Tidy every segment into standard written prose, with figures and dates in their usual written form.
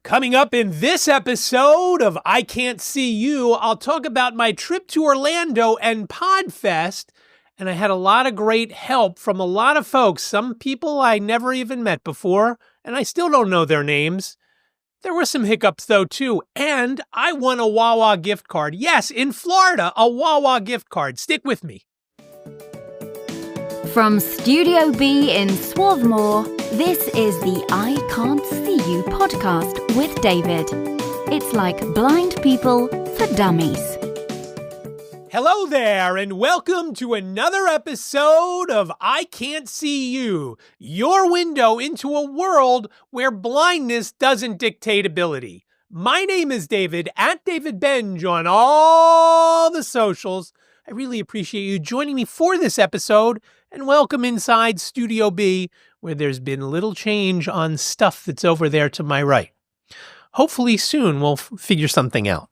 Coming up in this episode of iCantCU, I'll talk about my trip to Orlando and PodFest, and I had a lot of great help from a lot of folks, some people I never even met before, and I still don't know their names. There were some hiccups though too, and I won a Wawa gift card. Yes, in Florida, a Wawa gift card. Stick with me. From Studio B in Swarthmore, this is the iCantCU podcast with David. It's like blind people for dummies. Hello there, and welcome to another episode of iCantCU, your window into a world where blindness doesn't dictate ability. My name is David, at David Benj on all the socials. I really appreciate you joining me for this episode, and welcome inside Studio B, where there's been little change on stuff that's over there to my right. Hopefully soon we'll figure something out.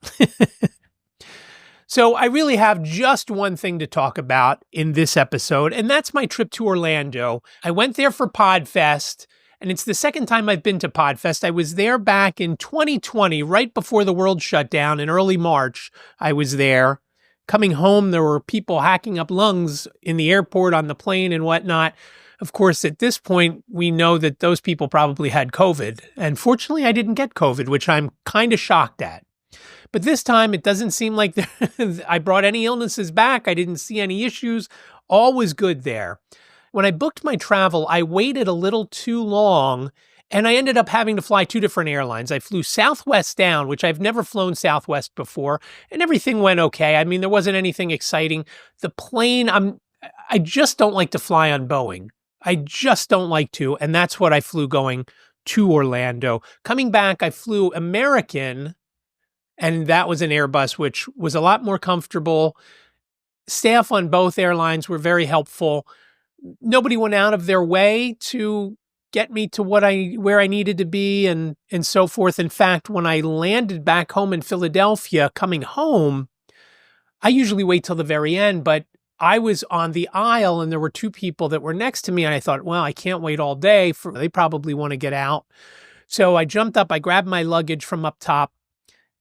So I really have just one thing to talk about in this episode, and that's my trip to Orlando. I went there for PodFest, and it's the second time I've been to PodFest. I was there back in 2020, right before the world shut down in early March. I was there. Coming home, there were people hacking up lungs in the airport, on the plane, and whatnot. Of course, at this point, we know that those people probably had COVID. And fortunately, I didn't get COVID, which I'm kind of shocked at. But this time, it doesn't seem like I brought any illnesses back. I didn't see any issues. All was good there. When I booked my travel, I waited a little too long, and I ended up having to fly two different airlines. I flew Southwest down, which I've never flown Southwest before, and everything went okay. I mean, there wasn't anything exciting. The plane, I just don't like to fly on Boeing. I just don't like to, and that's what I flew going to Orlando. Coming back, I flew American, and that was an Airbus, which was a lot more comfortable. Staff on both airlines were very helpful. Nobody went out of their way to get me to where I needed to be and so forth. In fact, when I landed back home in Philadelphia, coming home, I usually wait till the very end, but I was on the aisle and there were two people that were next to me, and I thought, well, I can't wait all day. They probably want to get out. So I jumped up, I grabbed my luggage from up top,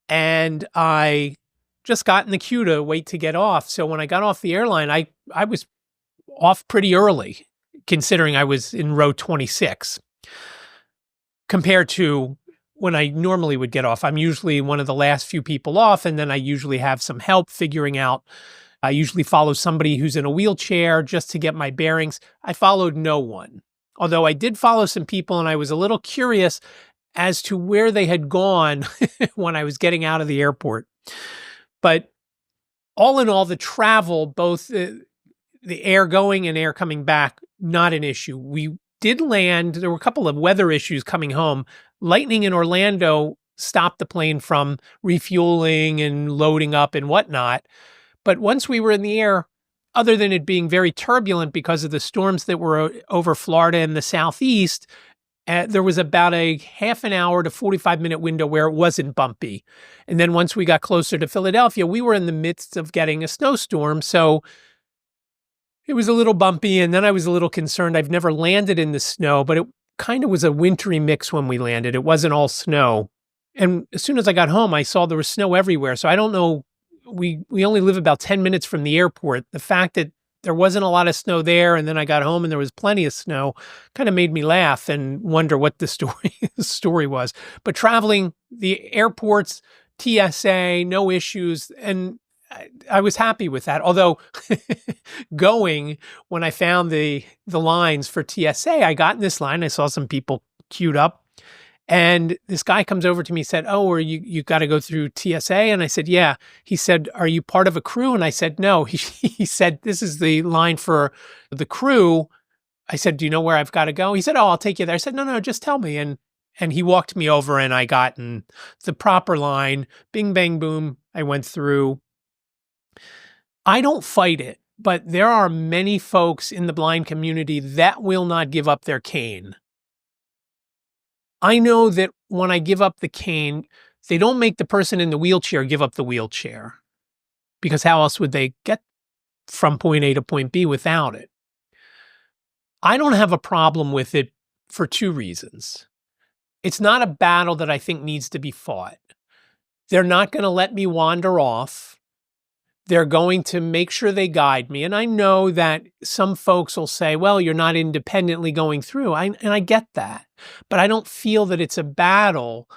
and I just got in the queue to wait to get off. So when I got off the airline, I was off pretty early, considering I was in row 26, compared to when I normally would get off. I'm usually one of the last few people off, and then I usually have some help figuring out. I usually follow somebody who's in a wheelchair just to get my bearings. I followed no one, although I did follow some people, and I was a little curious as to where they had gone when I was getting out of the airport. But all in all, the travel, both the air going and air coming back, not an issue. We did land. There were a couple of weather issues coming home. Lightning in Orlando stopped the plane from refueling and loading up and whatnot. But once we were in the air, other than it being very turbulent because of the storms that were over Florida and the Southeast, there was about a half an hour to 45-minute window where it wasn't bumpy. And then once we got closer to Philadelphia, we were in the midst of getting a snowstorm. So it was a little bumpy, and then I was a little concerned. I've never landed in the snow, but it kind of was a wintry mix when we landed. It wasn't all snow. And as soon as I got home, I saw there was snow everywhere. So I don't know. We only live about 10 minutes from the airport. The fact that there wasn't a lot of snow there, and then I got home and there was plenty of snow, kind of made me laugh and wonder what the story was. But traveling, the airports, TSA, no issues, and I was happy with that. Although going, when I found the lines for TSA, I got in this line. I saw some people queued up, and this guy comes over to me and said, "Oh, you got to go through TSA?" And I said, "Yeah." He said, "Are you part of a crew?" And I said, "No." He said, "This is the line for the crew." I said, "Do you know where I've got to go?" He said, "Oh, I'll take you there." I said, No, just tell me." And he walked me over, and I got in the proper line. Bing, bang, boom. I went through. I don't fight it, but there are many folks in the blind community that will not give up their cane. I know that when I give up the cane, they don't make the person in the wheelchair give up the wheelchair, because how else would they get from point A to point B without it? I don't have a problem with it for two reasons. It's not a battle that I think needs to be fought. They're not going to let me wander off. They're going to make sure they guide me. And I know that some folks will say, well, you're not independently going through. And I get that. But I don't feel that it's a battle.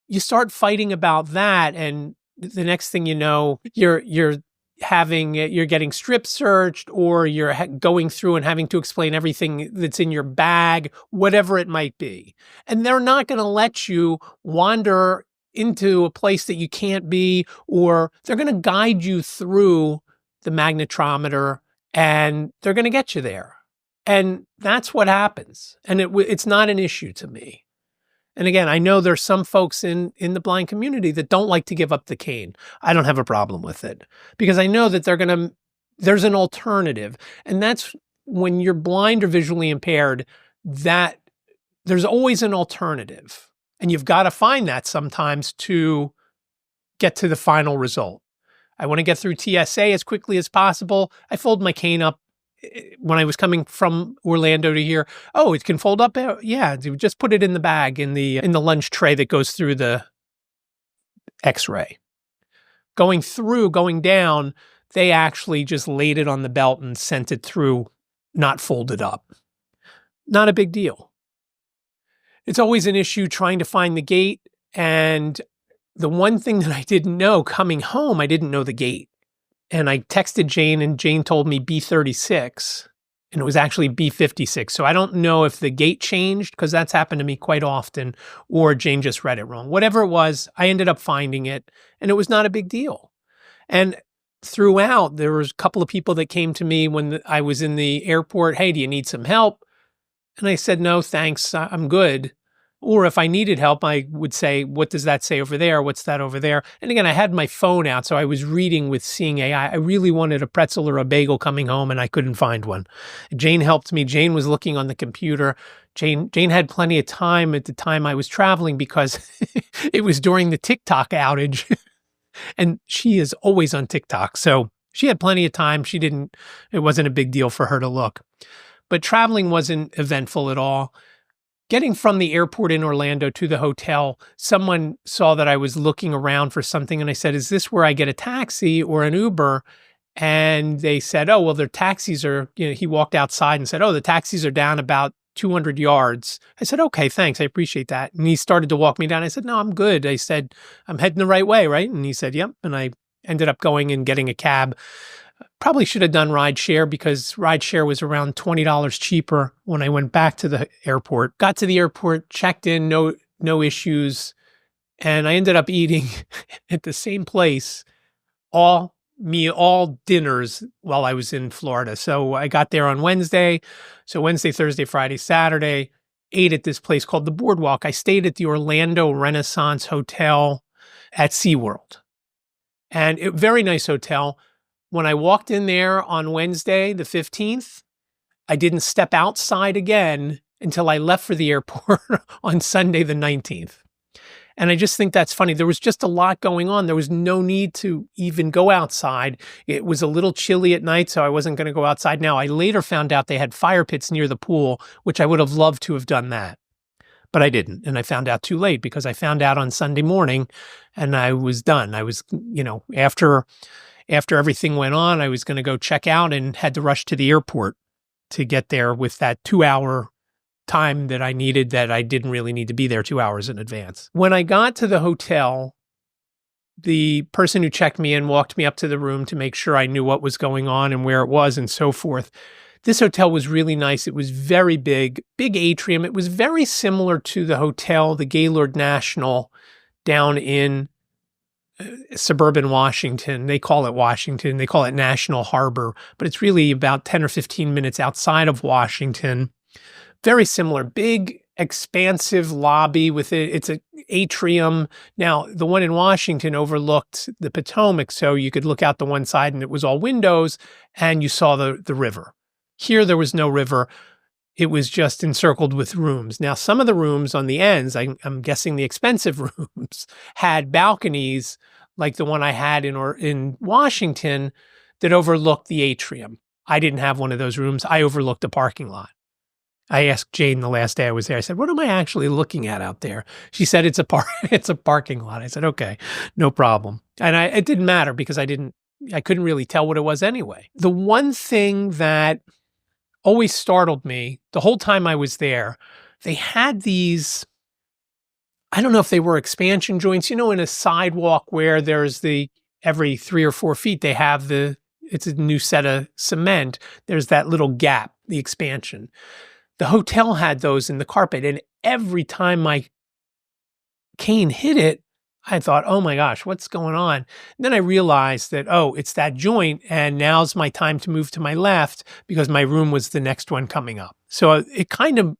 You start fighting about that, and the next thing you know, you're getting strip searched, or you're going through and having to explain everything that's in your bag, whatever it might be. And they're not going to let you wander into a place that you can't be, or they're going to guide you through the magnetometer, and they're going to get you there. And that's what happens. And it's not an issue to me. And again, I know there's some folks in the blind community that don't like to give up the cane. I don't have a problem with it, because I know that there's an alternative. And that's when you're blind or visually impaired, that there's always an alternative. And you've got to find that sometimes to get to the final result. I want to get through TSA as quickly as possible. I fold my cane up when I was coming from Orlando to here. Oh, it can fold up. Yeah, just put it in the bag in the lunch tray that goes through the X-ray. Going down, they actually just laid it on the belt and sent it through, not folded up. Not a big deal. It's always an issue trying to find the gate. And the one thing that I didn't know coming home, I didn't know the gate. And I texted Jane, and Jane told me B36, and it was actually B56. So I don't know if the gate changed, because that's happened to me quite often, or Jane just read it wrong. Whatever it was, I ended up finding it, and it was not a big deal. And throughout, there was a couple of people that came to me when I was in the airport. Hey, do you need some help? And I said, no, thanks, I'm good. Or if I needed help, I would say, what does that say over there? What's that over there? And again, I had my phone out, so I was reading with Seeing AI. I really wanted a pretzel or a bagel coming home, and I couldn't find one. Jane helped me. Jane was looking on the computer. Jane had plenty of time at the time I was traveling, because it was during the TikTok outage. And she is always on TikTok. So she had plenty of time. It wasn't a big deal for her to look. But traveling wasn't eventful at all. Getting from the airport in Orlando to the hotel, someone saw that I was looking around for something, and I said, is this where I get a taxi or an Uber? And they said, oh, well, their taxis are, he walked outside and said, oh, the taxis are down about 200 yards. I said, okay, thanks. I appreciate that. And he started to walk me down. I said, no, I'm good. I said, I'm heading the right way, right? And he said, yep. And I ended up going and getting a cab. Probably should have done rideshare, because rideshare was around $20 cheaper when I went back to the airport. Got to the airport, checked in, no issues. And I ended up eating at the same place all dinners while I was in Florida. So I got there on Wednesday. So Wednesday, Thursday, Friday, Saturday, ate at this place called the Boardwalk. I stayed at the Orlando Renaissance Hotel at SeaWorld. And very nice hotel. When I walked in there on Wednesday, the 15th, I didn't step outside again until I left for the airport on Sunday, the 19th. And I just think that's funny. There was just a lot going on. There was no need to even go outside. It was a little chilly at night, so I wasn't going to go outside. Now, I later found out they had fire pits near the pool, which I would have loved to have done that. But I didn't. And I found out too late, because I found out on Sunday morning and I was done. I was, after everything went on, I was going to go check out and had to rush to the airport to get there with that 2-hour time that I needed, that I didn't really need to be there 2 hours in advance. When I got to the hotel, the person who checked me in walked me up to the room to make sure I knew what was going on and where it was and so forth. This hotel was really nice. It was very big atrium. It was very similar to the hotel, the Gaylord National, down in suburban Washington. They call it Washington. They call it National Harbor, but it's really about 10 or 15 minutes outside of Washington. Very similar, big, expansive lobby with it. It's an atrium. Now, the one in Washington overlooked the Potomac, so you could look out the one side and it was all windows and you saw the river. Here, there was no river. It was just encircled with rooms. Now, some of the rooms on the ends, I'm guessing the expensive rooms, had balconies like the one I had in Washington that overlooked the atrium. I didn't have one of those rooms. I overlooked a parking lot. I asked Jane the last day I was there, I said, what am I actually looking at out there? She said, it's a parking lot. I said, okay, no problem. And it didn't matter because I couldn't really tell what it was anyway. The one thing that always startled me the whole time I was there, they had these, I don't know if they were expansion joints, in a sidewalk where there's every 3 or 4 feet, they have it's a new set of cement. There's that little gap, the expansion. The hotel had those in the carpet, and every time my cane hit it, I thought, oh my gosh, what's going on? And then I realized that, it's that joint, and now's my time to move to my left because my room was the next one coming up. So it kind of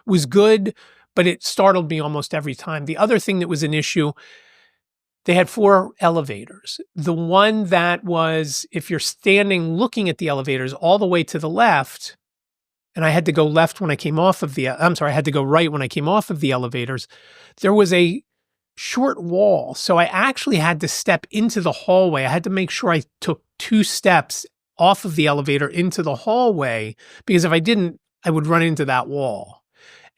was good, but it startled me almost every time. The other thing that was an issue, they had 4 elevators. The one that was, if you're standing looking at the elevators all the way to the left, and I had to go left when I came off of I had to go right when I came off of the elevators, there was a short wall. So I actually had to step into the hallway. I had to make sure I took 2 steps off of the elevator into the hallway, because if I didn't, I would run into that wall.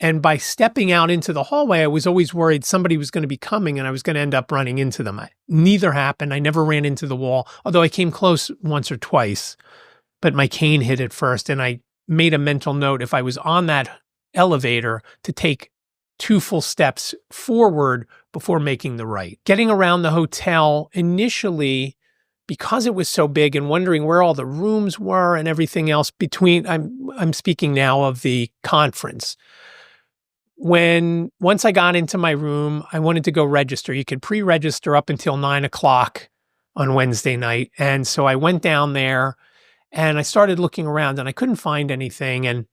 And by stepping out into the hallway, I was always worried somebody was going to be coming and I was going to end up running into them. Neither happened. I never ran into the wall, although I came close once or twice, but my cane hit it first. And I made a mental note, if I was on that elevator, to take 2 full steps forward before making the right. Getting around the hotel initially, because it was so big and wondering where all the rooms were and everything else I'm speaking now of the conference. Once I got into my room, I wanted to go register. You could pre-register up until 9:00 on Wednesday night. And so I went down there and I started looking around and I couldn't find anything. And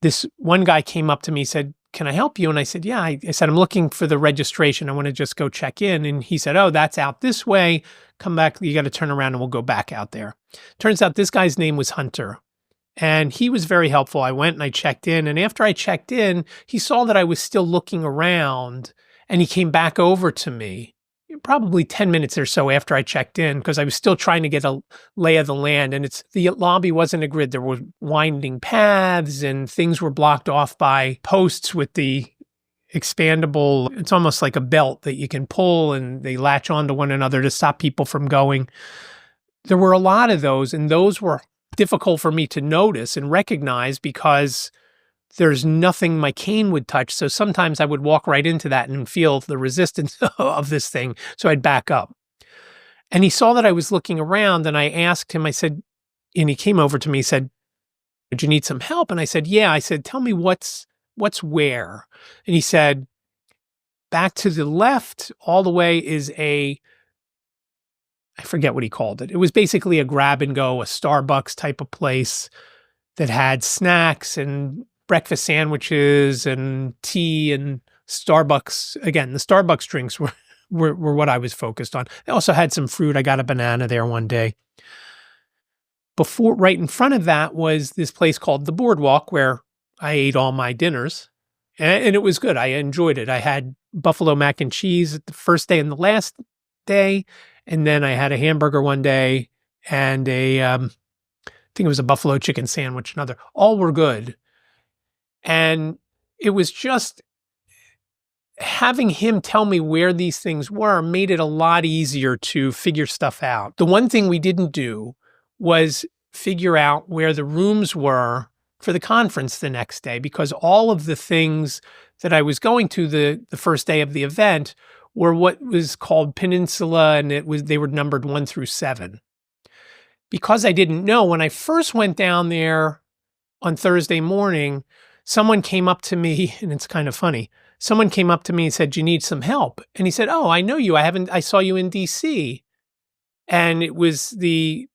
this one guy came up to me, said, can I help you? And I said, yeah. I said, I'm looking for the registration. I want to just go check in. And he said, oh, that's out this way. Come back. You got to turn around and we'll go back out there. Turns out this guy's name was Hunter. And he was very helpful. I went and I checked in. And after I checked in, he saw that I was still looking around and he came back over to me probably 10 minutes or so after I checked in, because I was still trying to get a lay of the land. And the lobby wasn't a grid. There were winding paths and things were blocked off by posts with the expandable, it's almost like a belt that you can pull and they latch onto one another to stop people from going. There were a lot of those, and those were difficult for me to notice and recognize because there's nothing my cane would touch. So sometimes I would walk right into that and feel the resistance of this thing. So I'd back up. And he saw that I was looking around and I asked him, I said, and he came over to me, he said, "Did you need some help?" And I said, "Yeah." I said, "Tell me what's where." And he said, "Back to the left all the way is I forget what he called it. It was basically a grab and go, a Starbucks type of place that had snacks and breakfast sandwiches and tea and Starbucks. Again, the Starbucks drinks were what I was focused on. They also had some fruit. I got a banana there one day. Right in front of that was this place called the Boardwalk, where I ate all my dinners, and it was good. I enjoyed it. I had buffalo mac and cheese the first day and the last day, and then I had a hamburger one day and I think it was a buffalo chicken sandwich another. All were good. And it was just having him tell me where these things were made it a lot easier to figure stuff out. The one thing we didn't do was figure out where the rooms were for the conference the next day, because all of the things that I was going to the first day of the event were what was called Peninsula, and they were numbered 1 through 7. Because I didn't know, when I first went down there on Thursday morning, someone came up to me, and it's kind of funny. Someone came up to me and said, "Do you need some help?" And he said, "Oh, I know you. I saw you in DC." And it was the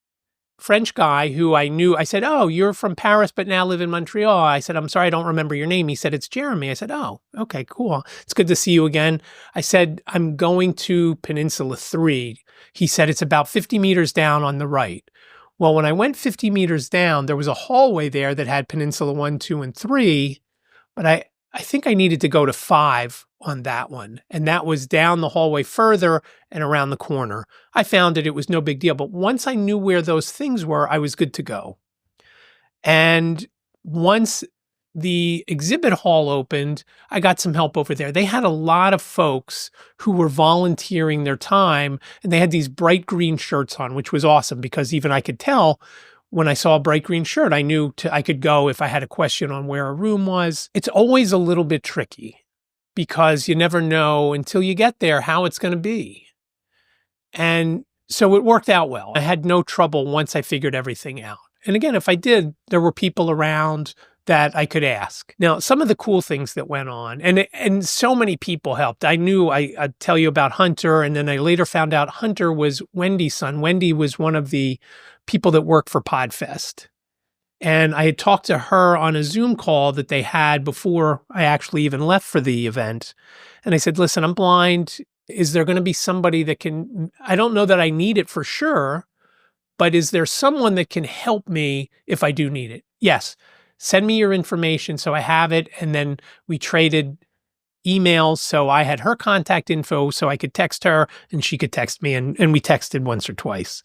French guy who I knew. I said, "Oh, you're from Paris, but now live in Montreal." I said, "I'm sorry, I don't remember your name." He said, "It's Jeremy." I said, "Oh, okay, cool. It's good to see you again." I said, "I'm going to Peninsula 3. He said, "It's about 50 meters down on the right." Well, when I went 50 meters down, there was a hallway there that had Peninsula 1, 2, and 3, but I think I needed to go to 5 on that one. And that was down the hallway further and around the corner. I found it was no big deal. But once I knew where those things were, I was good to go. And once the exhibit hall opened, I got some help over there. They had a lot of folks who were volunteering their time, and they had these bright green shirts on, which was awesome because even I could tell when I saw a bright green shirt, I knew I could go if I had a question on where a room was. It's always a little bit tricky because you never know until you get there how it's going to be. And so it worked out well. I had no trouble once I figured everything out. And again, if I did, there were people around that I could ask. Now, some of the cool things that went on, and so many people helped. I knew I'd tell you about Hunter, and then I later found out Hunter was Wendy's son. Wendy was one of the people that worked for PodFest. And I had talked to her on a Zoom call that they had before I actually even left for the event. And I said, listen, I'm blind. Is there going to be somebody that can, I don't know that I need it for sure, but is there someone that can help me if I do need it? Yes. Send me your information so I have it. And then we traded emails. So I had her contact info so I could text her and she could text me. And we texted once or twice.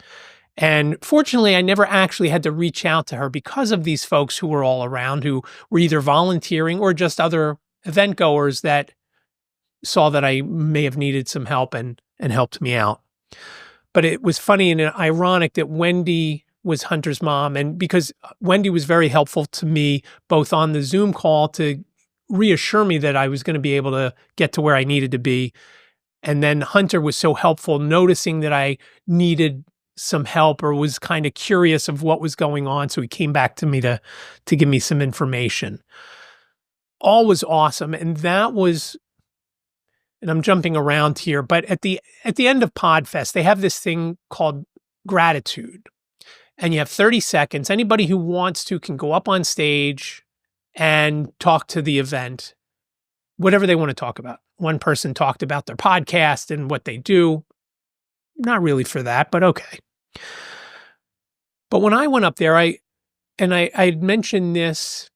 And fortunately, I never actually had to reach out to her because of these folks who were all around, who were either volunteering or just other event goers that saw that I may have needed some help and helped me out. But it was funny and ironic that Wendy was Hunter's mom. And because Wendy was very helpful to me, both on the Zoom call to reassure me that I was going to be able to get to where I needed to be. And then Hunter was so helpful noticing that I needed some help or was kind of curious of what was going on. So he came back to me to give me some information. All was awesome. And that was, and I'm jumping around here, but at the end of PodFest, they have this thing called gratitude. And you have 30 seconds. Anybody who wants to can go up on stage and talk to the event, whatever they want to talk about. One person talked about their podcast and what they do. Not really for that, but okay. But when I went up there, I had mentioned this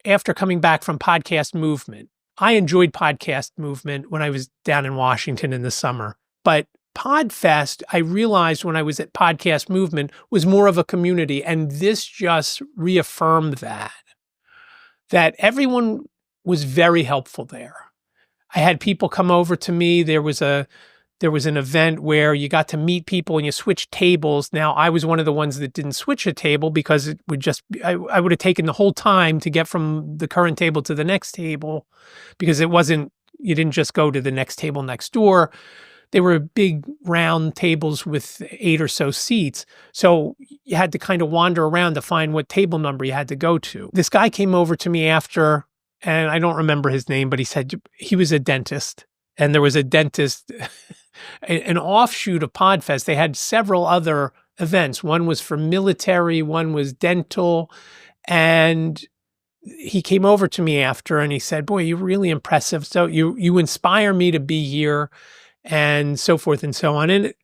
after coming back from Podcast Movement. I enjoyed Podcast Movement when I was down in Washington in the summer, but PodFest, I realized when I was at Podcast Movement, was more of a community. And this just reaffirmed that everyone was very helpful there. I had people come over to me. There was an event where you got to meet people and you switched tables. Now, I was one of the ones that didn't switch a table because it would just, I would have taken the whole time to get from the current table to the next table because it wasn't, you didn't just go to the next table next door. They were big round tables with 8 or so seats. So you had to kind of wander around to find what table number you had to go to. This guy came over to me after, and I don't remember his name, but he said he was a dentist. And there was a dentist, an offshoot of PodFest. They had several other events. One was for military, one was dental. And he came over to me after and he said, boy, you're really impressive. So you inspire me to be here. And so forth and so on. And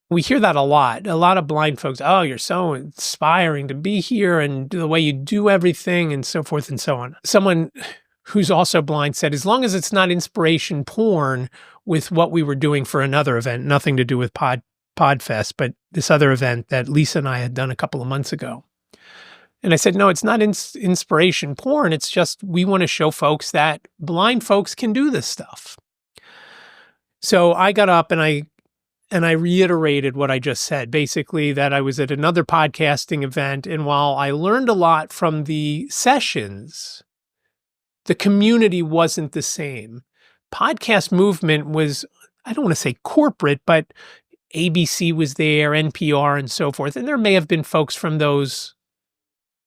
we hear that a lot of blind folks, oh, you're so inspiring to be here and the way you do everything and so forth and so on. Someone who's also blind said, as long as it's not inspiration porn with what we were doing for another event, nothing to do with PodFest, but this other event that Lisa and I had done a couple of months ago. And I said, no, it's not inspiration porn. It's just we want to show folks that blind folks can do this stuff. So I got up and I reiterated what I just said, basically that I was at another podcasting event. And while I learned a lot from the sessions, the community wasn't the same. Podcast Movement was, I don't want to say corporate, but ABC was there, NPR and so forth. And there may have been folks from those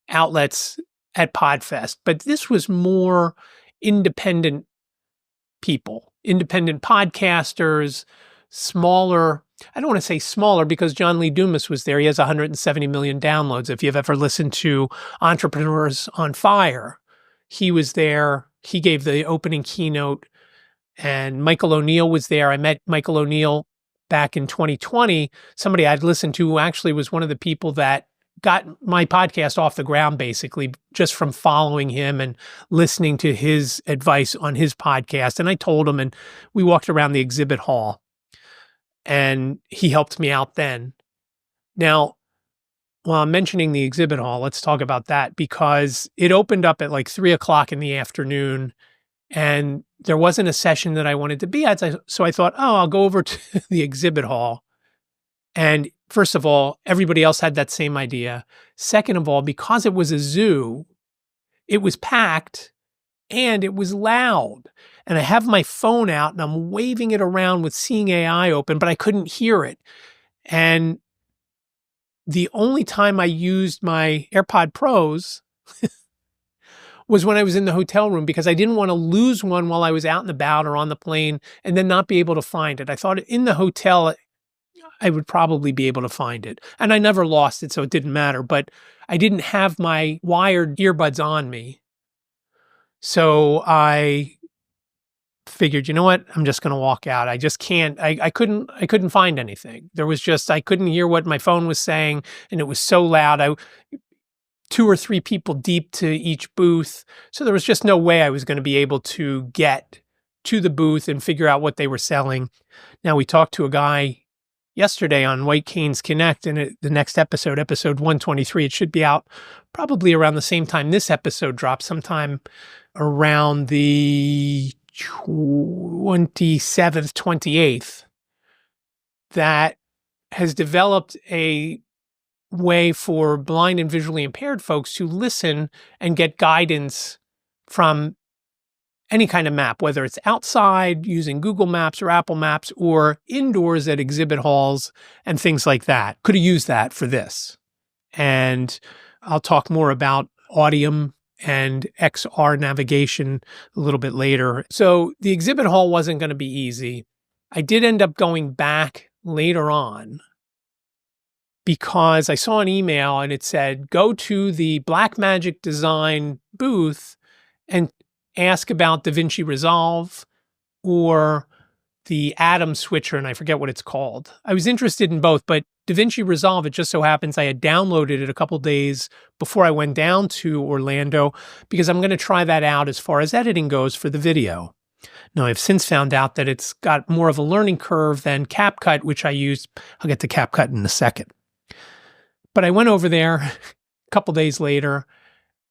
outlets at PodFest, but this was more independent people, independent podcasters, smaller. I don't want to say smaller because John Lee Dumas was there. He has 170 million downloads. If you've ever listened to Entrepreneurs on Fire, he was there. He gave the opening keynote and Michael O'Neill was there. I met Michael O'Neill back in 2020. Somebody I'd listened to who actually was one of the people that got my podcast off the ground, basically, just from following him and listening to his advice on his podcast. And I told him, and we walked around the exhibit hall, and he helped me out then. Now, Well, I'm mentioning the exhibit hall. Let's talk about that because it opened up at like 3 o'clock in the afternoon and there wasn't a session that I wanted to be at. So I thought, oh, I'll go over to the exhibit hall. And first of all, everybody else had that same idea. Second of all, because it was a zoo, it was packed and it was loud. And I have my phone out and I'm waving it around with Seeing AI open, but I couldn't hear it. And the only time I used my AirPod Pros was when I was in the hotel room because I didn't want to lose one while I was out and about or on the plane and then not be able to find it. I thought in the hotel, I would probably be able to find it. And I never lost it, so it didn't matter. But I didn't have my wired earbuds on me. So I figured, you know what? I'm just going to walk out. I just can't, I couldn't find anything. There was just, I couldn't hear what my phone was saying and it was so loud. 2 or 3 people deep to each booth. So there was just no way I was going to be able to get to the booth and figure out what they were selling. Now we talked to a guy yesterday on White Canes Connect and the next episode, episode 123, it should be out probably around the same time this episode drops, sometime around the 27th, 28th, that has developed a way for blind and visually impaired folks to listen and get guidance from any kind of map, whether it's outside using Google Maps or Apple Maps or indoors at exhibit halls and things like that. Could have used that for this. And I'll talk more about Audium and XR navigation a little bit later. So the exhibit hall wasn't going to be easy. I did end up going back later on because I saw an email and it said, go to the Blackmagic Design booth and ask about DaVinci Resolve or the Atom Switcher, and I forget what it's called. I was interested in both, but DaVinci Resolve, it just so happens I had downloaded it a couple days before I went down to Orlando because I'm going to try that out as far as editing goes for the video. Now, I've since found out that it's got more of a learning curve than CapCut, which I used. I'll get to CapCut in a second. But I went over there a couple days later,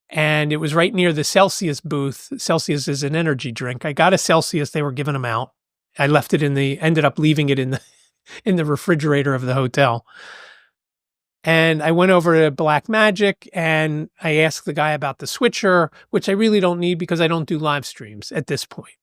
and it was right near the Celsius booth. Celsius is an energy drink. I got a Celsius. They were giving them out. I left it ended up leaving it in the refrigerator of the hotel. And I went over to Blackmagic and I asked the guy about the switcher, which I really don't need because I don't do live streams at this point.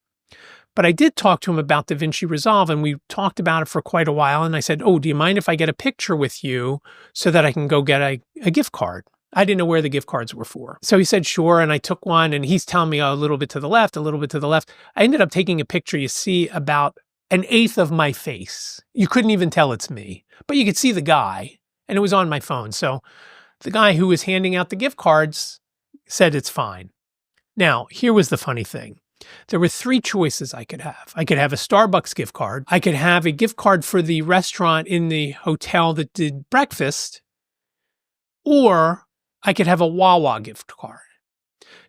But I did talk to him about DaVinci Resolve and we talked about it for quite a while. And I said, oh, do you mind if I get a picture with you so that I can go get a gift card? I didn't know where the gift cards were for. So he said, sure. And I took one and he's telling me a little bit to the left, a little bit to the left. I ended up taking a picture, you see, about 1/8 of my face. You couldn't even tell it's me, but you could see the guy and it was on my phone. So the guy who was handing out the gift cards said it's fine. Now, here was the funny thing. There were 3 choices I could have. I could have a Starbucks gift card. I could have a gift card for the restaurant in the hotel that did breakfast, or I could have a Wawa gift card.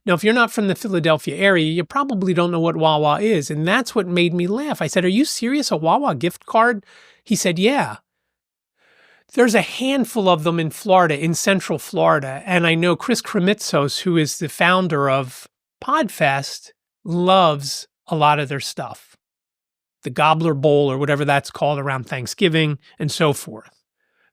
Now, if you're not from the Philadelphia area, you probably don't know what Wawa is. And that's what made me laugh. I said, are you serious? A Wawa gift card? He said, yeah. There's a handful of them in Florida, in Central Florida. And I know Chris Kremitzos, who is the founder of PodFest, loves a lot of their stuff. The Gobbler Bowl or whatever that's called around Thanksgiving and so forth.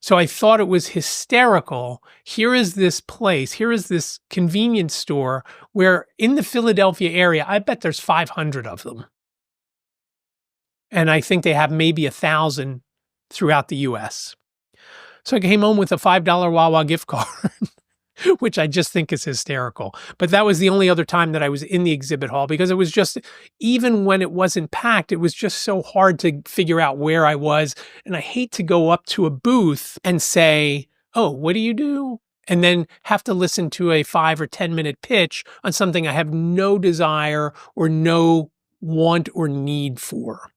So I thought it was hysterical. Here is this place, here is this convenience store where in the Philadelphia area, I bet there's 500 of them. And I think they have maybe 1,000 throughout the US. So I came home with a $5 Wawa gift card, which I just think is hysterical. But that was the only other time that I was in the exhibit hall because it was just, even when it wasn't packed, it was just so hard to figure out where I was. And I hate to go up to a booth and say, oh, what do you do? And then have to listen to a 5 or 10 minute pitch on something I have no desire or no want or need for.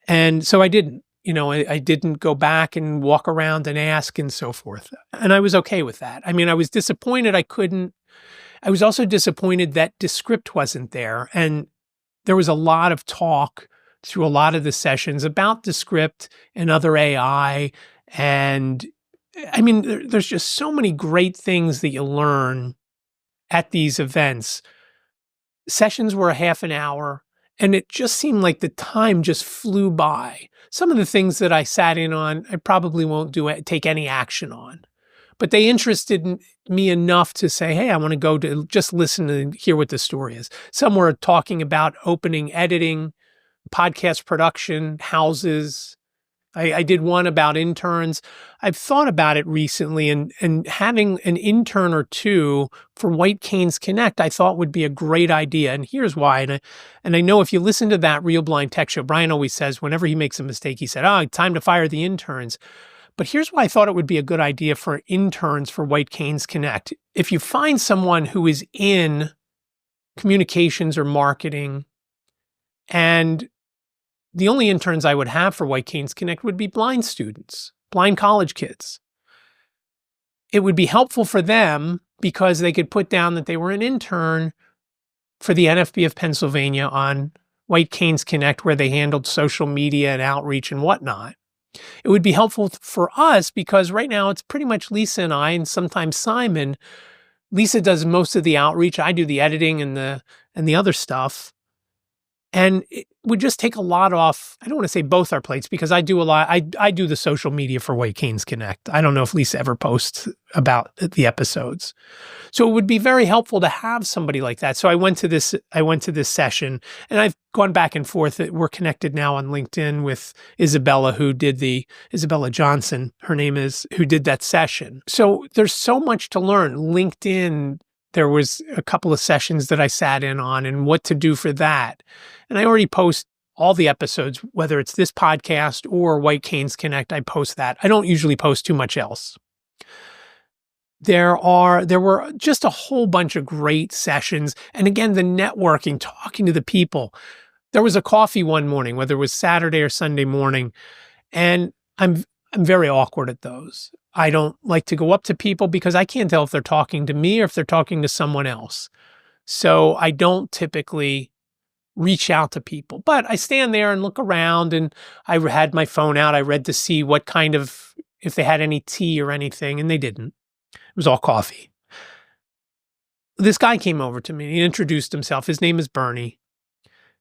And so I didn't. You know, I didn't go back and walk around and ask and so forth. And I was okay with that. I mean, I was disappointed I was also disappointed that Descript wasn't there. And there was a lot of talk through a lot of the sessions about Descript and other AI. And I mean, there's just so many great things that you learn at these events. Sessions were a half an hour, and it just seemed like the time just flew by. Some of the things that I sat in on, I probably won't take any action on. But they interested me enough to say, hey, I want to go to just listen and hear what the story is. Some were talking about opening editing, podcast production, houses. I did one about interns. I've thought about it recently, and having an intern or two for White Canes Connect, I thought would be a great idea. And here's why. And I know if you listen to that Real Blind Tech Show, Brian always says whenever he makes a mistake, he said, time to fire the interns. But here's why I thought it would be a good idea for interns for White Canes Connect. If you find someone who is in communications or marketing, and the only interns I would have for White Canes Connect would be blind students, blind college kids. It would be helpful for them because they could put down that they were an intern for the NFB of Pennsylvania on White Canes Connect, where they handled social media and outreach and whatnot. It would be helpful for us because right now it's pretty much Lisa and I, and sometimes Simon. Lisa does most of the outreach. I do the editing and the other stuff. And it would just take a lot off. I don't want to say both our plates because I do a lot. I do the social media for White Canes Connect. I don't know if Lisa ever posts about the episodes. So it would be very helpful to have somebody like that. So I went to this session, and I've gone back and forth. We're connected now on LinkedIn with Isabella, Isabella Johnson, her name is, who did that session. So there's so much to learn. LinkedIn, there was a couple of sessions that I sat in on and what to do for that. And I already post all the episodes, whether it's this podcast or White Canes Connect, I post that. I don't usually post too much else. There were just a whole bunch of great sessions. And again, the networking, talking to the people. There was a coffee one morning, whether it was Saturday or Sunday morning. And I'm very awkward at those. I don't like to go up to people because I can't tell if they're talking to me or if they're talking to someone else. So I don't typically reach out to people, but I stand there and look around, and I had my phone out. I read to see what kind of, if they had any tea or anything, and they didn't. It was all coffee. This guy came over to me. He introduced himself. His name is Bernie.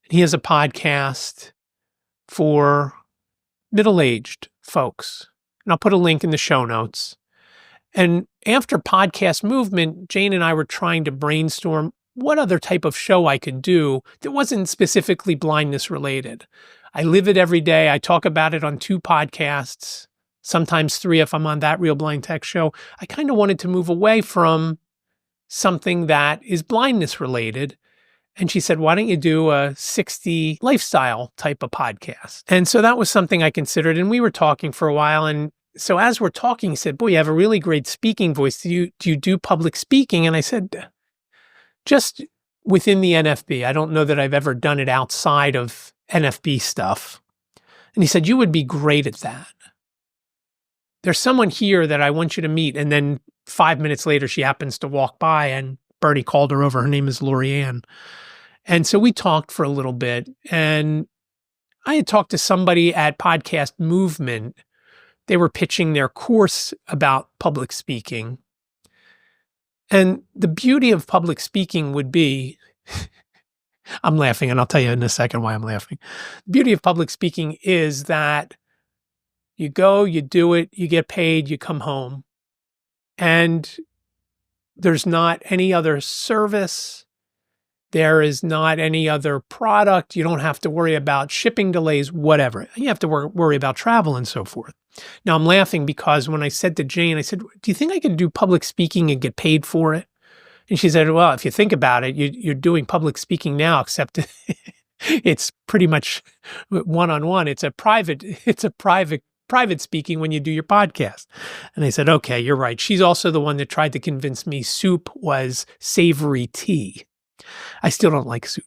He has a podcast for middle-aged folks. And I'll put a link in the show notes. And after Podcast Movement, Jane and I were trying to brainstorm what other type of show I could do that wasn't specifically blindness related. I live it every day. I talk about it on 2 podcasts, sometimes 3 if I'm on that Real Blind Tech Show. I kind of wanted to move away from something that is blindness related. And she said, why don't you do a 60 lifestyle type of podcast? And so that was something I considered. And we were talking for a while. And so as we're talking, he said, boy, you have a really great speaking voice. Do you do public speaking? And I said, just within the NFB. I don't know that I've ever done it outside of NFB stuff. And he said, you would be great at that. There's someone here that I want you to meet. And then 5 minutes later, she happens to walk by, and Bernie called her over. Her name is Lorianne. And so we talked for a little bit, and I had talked to somebody at Podcast Movement. They were pitching their course about public speaking. And the beauty of public speaking would be, I'm laughing, and I'll tell you in a second why I'm laughing. The beauty of public speaking is that you go, you do it, you get paid, you come home. And there's not any other service. There is not any other product. You don't have to worry about shipping delays, whatever. You have to worry about travel and so forth. Now, I'm laughing because when I said to Jane, I said, do you think I could do public speaking and get paid for it? And she said, well, if you think about it, you're doing public speaking now, except it's pretty much one-on-one. It's a private speaking when you do your podcast. And I said, okay, you're right. She's also the one that tried to convince me soup was savory tea. I still don't like soup.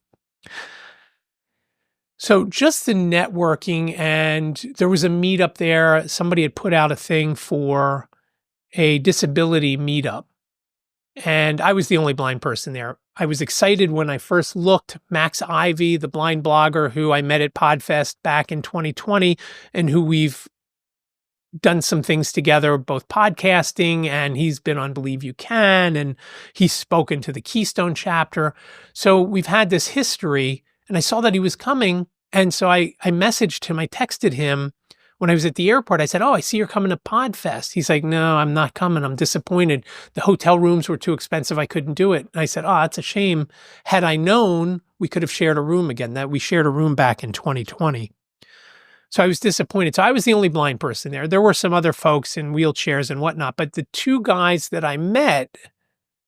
So just the networking, and there was a meetup there. Somebody had put out a thing for a disability meetup, and I was the only blind person there. I was excited when I first looked. Max Ivy, the blind blogger who I met at PodFest back in 2020 and who we've done some things together, both podcasting, and he's been on Believe You Can, and he's spoken to the Keystone chapter. So we've had this history, and I saw that he was coming. And so I messaged him, I texted him when I was at the airport. I said, "Oh, I see you're coming to PodFest." He's like, "No, I'm not coming. I'm disappointed. The hotel rooms were too expensive. I couldn't do it." And I said, "Oh, that's a shame. Had I known, we could have shared a room again." That we shared a room back in 2020. So I was disappointed. So I was the only blind person there. There were some other folks in wheelchairs and whatnot, but the two guys that I met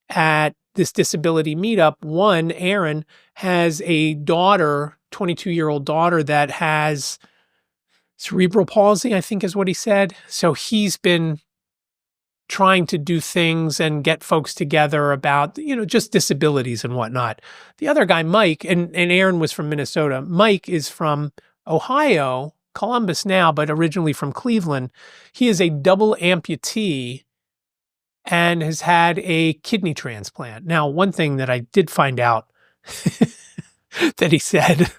at this disability meetup, one, Aaron, has a daughter, 22-year-old daughter that has cerebral palsy, I think is what he said. So he's been trying to do things and get folks together about, just disabilities and whatnot. The other guy, Mike, and Aaron was from Minnesota. Mike is from Ohio, Columbus now, but originally from Cleveland. He is a double amputee and has had a kidney transplant. Now, one thing that I did find out that he said,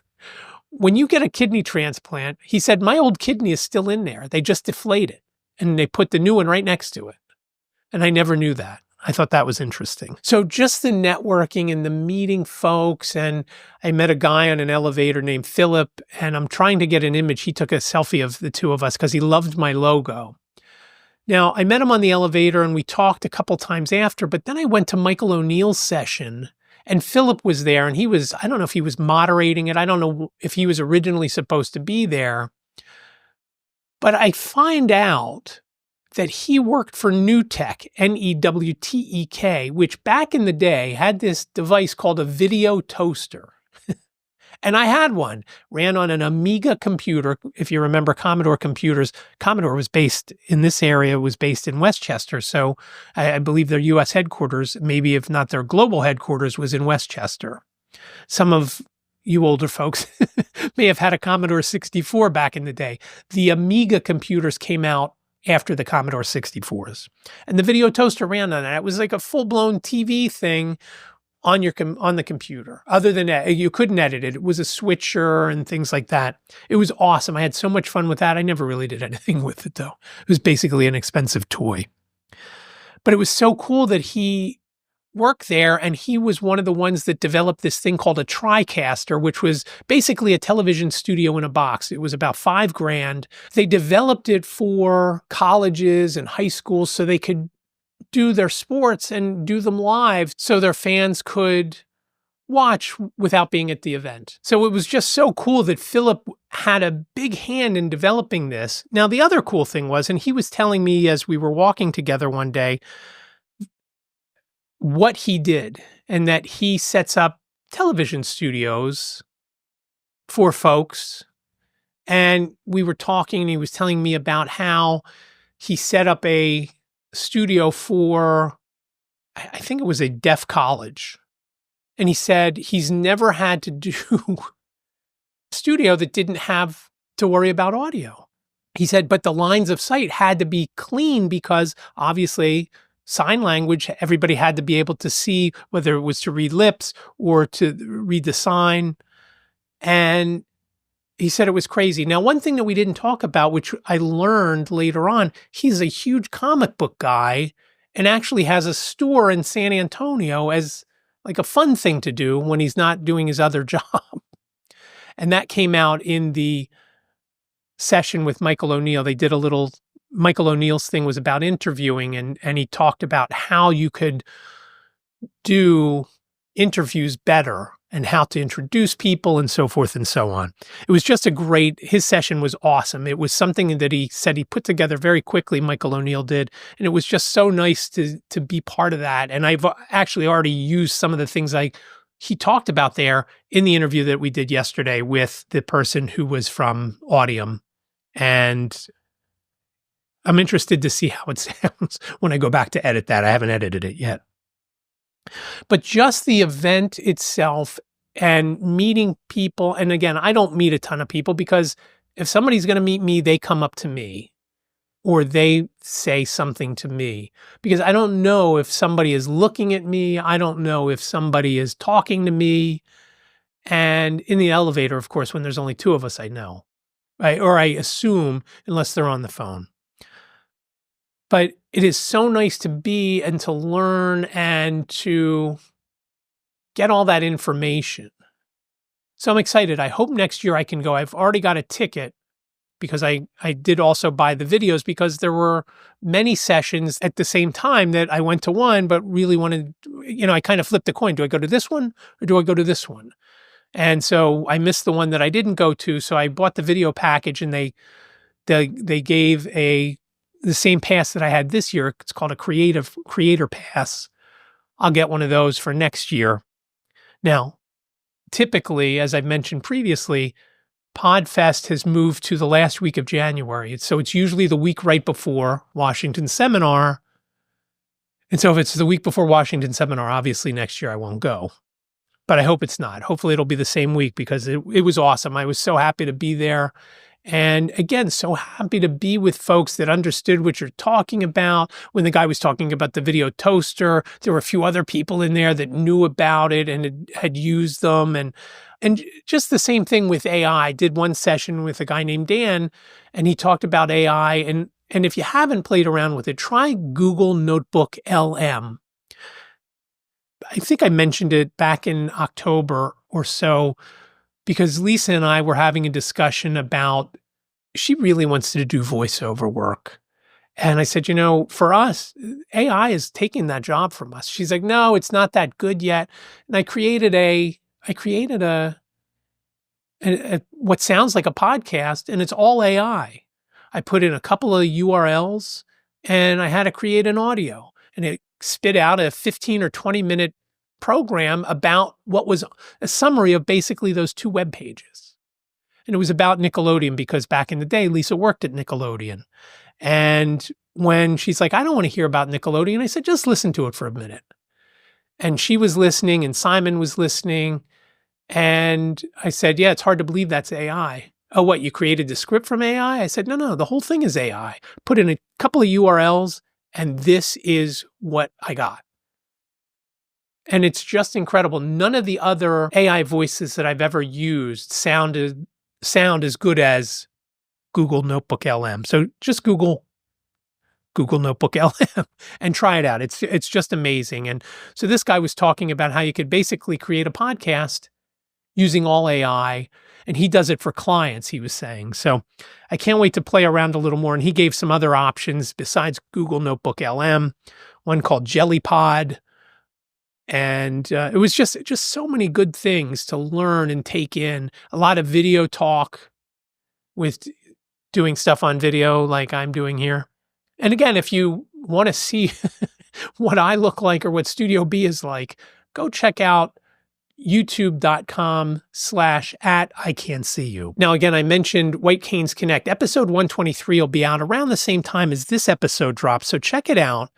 when you get a kidney transplant, he said, my old kidney is still in there. They just deflate it and they put the new one right next to it. And I never knew that. I thought that was interesting. So just the networking and the meeting folks, and I met a guy on an elevator named Philip, and I'm trying to get an image. He took a selfie of the two of us because he loved my logo. Now, I met him on the elevator and we talked a couple times after, but then I went to Michael O'Neill's session and Philip was there, and I don't know if he was moderating it. I don't know if he was originally supposed to be there, but I find out that he worked for Newtek, Newtek, which back in the day had this device called a video toaster. And I had one, ran on an Amiga computer. If you remember Commodore computers, Commodore was based in this area, was based in Westchester. So I believe their US headquarters, maybe if not their global headquarters, was in Westchester. Some of you older folks may have had a Commodore 64 back in the day. The Amiga computers came out after the Commodore 64s. And the video toaster ran on that. It was like a full-blown TV thing on the computer. Other than that, you couldn't edit it. It was a switcher and things like that. It was awesome. I had so much fun with that. I never really did anything with it, though. It was basically an expensive toy. But it was so cool that he worked there, and he was one of the ones that developed this thing called a TriCaster, which was basically a television studio in a box. It was about $5,000. They developed it for colleges and high schools so they could do their sports and do them live so their fans could watch without being at the event. So it was just so cool that Philip had a big hand in developing this. Now, the other cool thing was, and he was telling me as we were walking together one day, what he did, and that he sets up television studios for folks. And we were talking, and he was telling me about how he set up a studio for, I think it was a deaf college. And he said he's never had to do a studio that didn't have to worry about audio. He said, but the lines of sight had to be clean because obviously sign language, everybody had to be able to see, whether it was to read lips or to read the sign. And he said it was crazy. Now, one thing that we didn't talk about, which I learned later on, he's a huge comic book guy and actually has a store in San Antonio as like a fun thing to do when he's not doing his other job. And that came out in the session with Michael O'Neill. They did a little, Michael O'Neill's thing was about interviewing, and he talked about how you could do interviews better and how to introduce people and so forth and so on. It was just his session was awesome. It was something that he said he put together very quickly, Michael O'Neill did, and it was just so nice to be part of that. And I've actually already used some of the things he talked about there in the interview that we did yesterday with the person who was from Audium. And I'm interested to see how it sounds when I go back to edit that. I haven't edited it yet. But just the event itself and meeting people, and again, I don't meet a ton of people because if somebody's going to meet me, they come up to me or they say something to me because I don't know if somebody is looking at me. I don't know if somebody is talking to me. And in the elevator, of course, when there's only two of us, I know, right? Or I assume, unless they're on the phone. But it is so nice to be and to learn and to get all that information. So I'm excited. I hope next year I can go. I've already got a ticket because I did also buy the videos because there were many sessions at the same time that I went to one, but really wanted, I kind of flipped a coin. Do I go to this one or do I go to this one? And so I missed the one that I didn't go to. So I bought the video package and they gave the same pass that I had this year. It's called a creator pass. I'll get one of those for next year. Now, typically, as I've mentioned previously, PodFest has moved to the last week of January. So it's usually the week right before Washington Seminar. And so if it's the week before Washington Seminar, obviously next year I won't go. But I hope it's not. Hopefully it'll be the same week because it was awesome. I was so happy to be there. And again, so happy to be with folks that understood what you're talking about. When the guy was talking about the video toaster, there were a few other people in there that knew about it and had used them. And just the same thing with AI. I did one session with a guy named Dan, and he talked about AI. And if you haven't played around with it, try Google Notebook LM. I think I mentioned it back in October or so, because Lisa and I were having a discussion about, she really wants to do voiceover work. And I said, for us, AI is taking that job from us. She's like, no, it's not that good yet. And I created a what sounds like a podcast, and it's all AI. I put in a couple of URLs and I had to create an audio, and it spit out a 15 or 20 minute program about what was a summary of basically those two web pages. And it was about Nickelodeon because back in the day, Lisa worked at Nickelodeon. And when she's like, I don't want to hear about Nickelodeon, I said, just listen to it for a minute. And she was listening and Simon was listening. And I said, yeah, it's hard to believe that's AI. Oh, what, you created the script from AI? I said, no, the whole thing is AI. Put in a couple of URLs and this is what I got. And it's just incredible. None of the other AI voices that I've ever used sound as good as Google Notebook LM. So just Google Notebook LM and try it out. It's just amazing. And so this guy was talking about how you could basically create a podcast using all AI, and he does it for clients, he was saying. So I can't wait to play around a little more. And he gave some other options besides Google Notebook LM, one called JellyPod. And it was just so many good things to learn and take in. A lot of video talk with doing stuff on video like I'm doing here. And again, if you want to see what I look like or what Studio B is like, go check out youtube.com/@iCantCU. Now, again, I mentioned White Canes Connect. Episode 123 will be out around the same time as this episode drops, so check it out.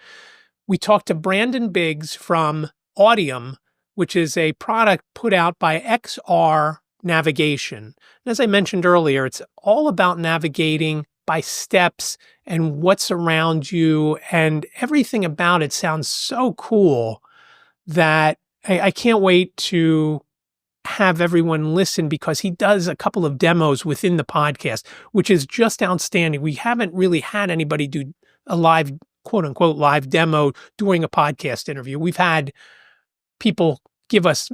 We talked to Brandon Biggs from Audium, which is a product put out by XR Navigation. And as I mentioned earlier, it's all about navigating by steps and what's around you, and everything about it sounds so cool that I can't wait to have everyone listen, because he does a couple of demos within the podcast, which is just outstanding. We haven't really had anybody do a live, quote unquote, live demo during a podcast interview. We've had people give us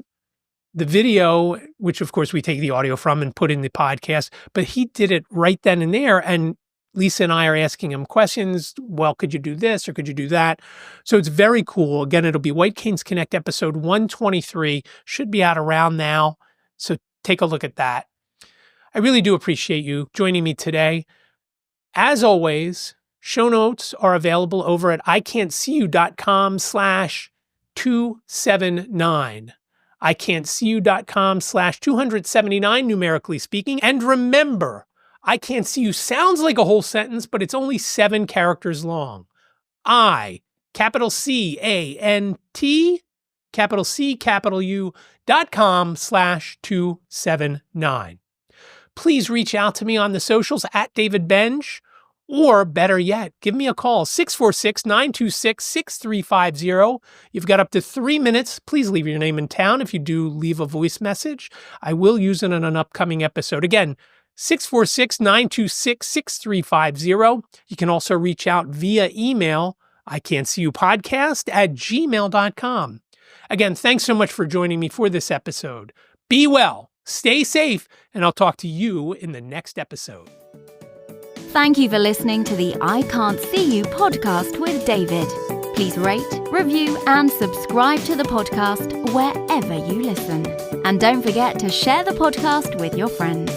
the video, which of course we take the audio from and put in the podcast, but he did it right then and there. And Lisa and I are asking him questions. Well, could you do this or could you do that? So it's very cool. Again, it'll be White Canes Connect episode 123, should be out around now. So take a look at that. I really do appreciate you joining me today. As always, show notes are available over at iCantCU.com/279. iCantCU.com/279, numerically speaking. And remember, iCantCU sounds like a whole sentence, but it's only 7 characters long. iCantCU.com/279. Please reach out to me on the socials at David Benj, or better yet, give me a call, 646-926-6350. You've got up to 3 minutes. Please leave your name and town. If you do leave a voice message, I will use it in an upcoming episode. Again, 646-926-6350. You can also reach out via email, iCantCUpodcast@gmail.com. Again, thanks so much for joining me for this episode. Be well, stay safe, and I'll talk to you in the next episode. Thank you for listening to the I Can't See You podcast with David. Please rate, review, and subscribe to the podcast wherever you listen. And don't forget to share the podcast with your friends.